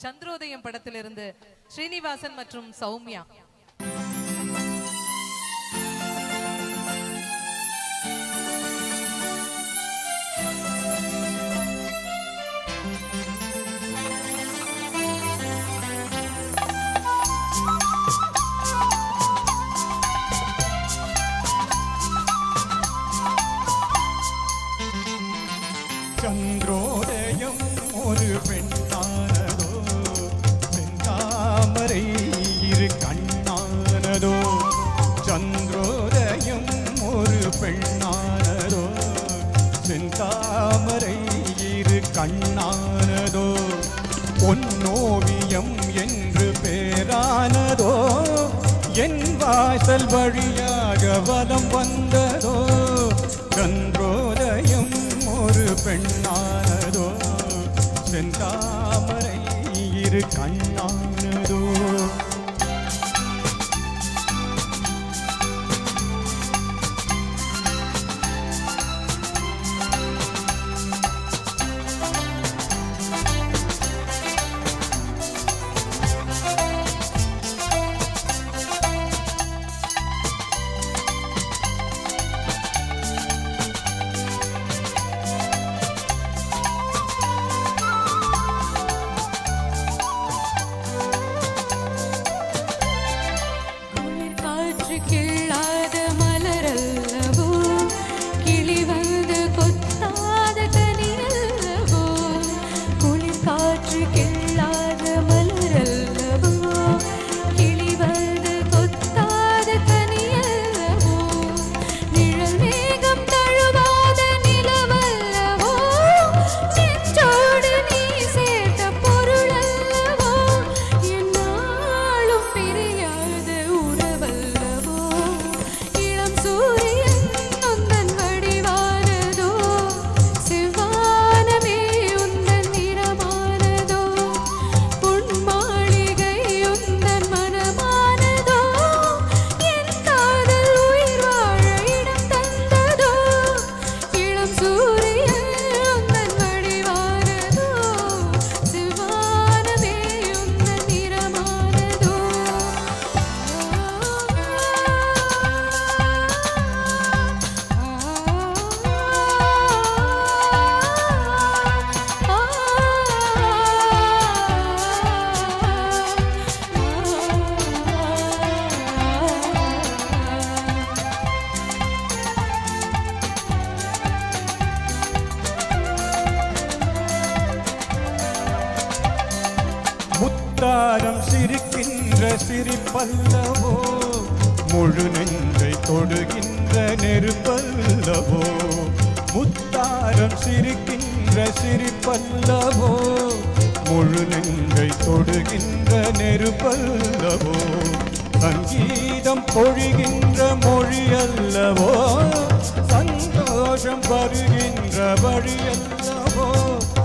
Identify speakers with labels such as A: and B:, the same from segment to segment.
A: சந்திரோதயம் படத்திலிருந்து ஸ்ரீனிவாசன் மற்றும் சௌமியா.
B: சந்திரோதயம் ஒரு பெண்ணானதோ, செந்தாமரை இரு கண்ணானதோ. சந்திரோதயம் ஒரு பெண்ணானதோ, செந்தாமரை இரு கண்ணானதோ. பொன்னோவியம் என்று பேரானதோ, என் வாசல் வழியாக வலம் வந்ததோ. சந்திரோதயம் ஒரு பெண்ணானதோ, செந்தாமரை இரு கண்ணானதோ. முத்தாரம் சிரிக்கின்ற சிரிப்பல்லவோ, முழு நெஞ்சை தொடுகின்ற நெருப்பல்லவோ. முத்தாரம் சிரிக்கின்ற சிரிப்பல்லவோ, முழு நெஞ்சை தொடுகின்ற நெருப்பல்லவோ. சங்கீதம் பொழிகின்ற மொழியல்லவோ, சந்தோஷம் வருகின்ற வழியல்லவோ.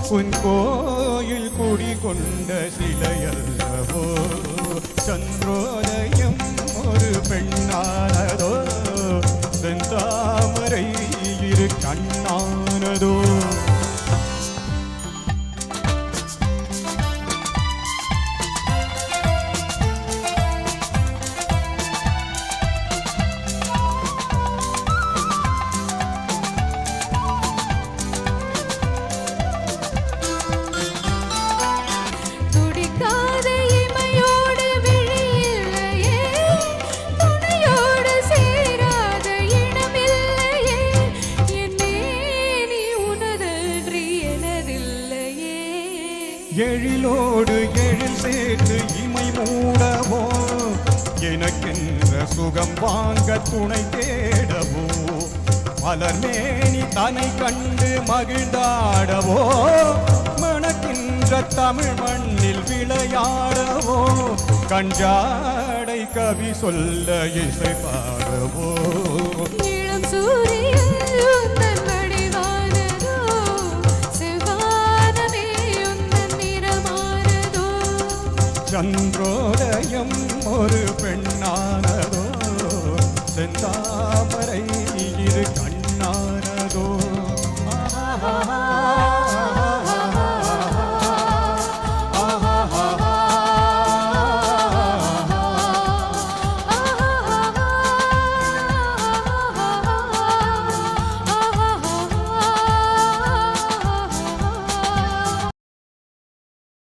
B: உன் கோயில் குடிகொண்ட சிலையல்லவோ. சந்திரோதயம் ஒரு பெண்ணானதோ, செந்தாமரை இரு கண்ணானதோ. எழிலோடு எழில் சேர்த்து இமை மூடவோ, எனக்கென்ற சுகம் வாங்க துணை தேடவோ. மலர்மேனி தனை கண்டு மகிழ்ந்தாடவோ, மணக்கின்ற தமிழ் மண்ணில் விளையாடவோ. கஞ்சாடை கவி சொல்ல இசை பாடவோ.
C: இளம் சூரியன்
B: சந்திரோதயம் ஒரு பெண்ணானதோ, செந்தாமரை இரு கண்ணானதோ.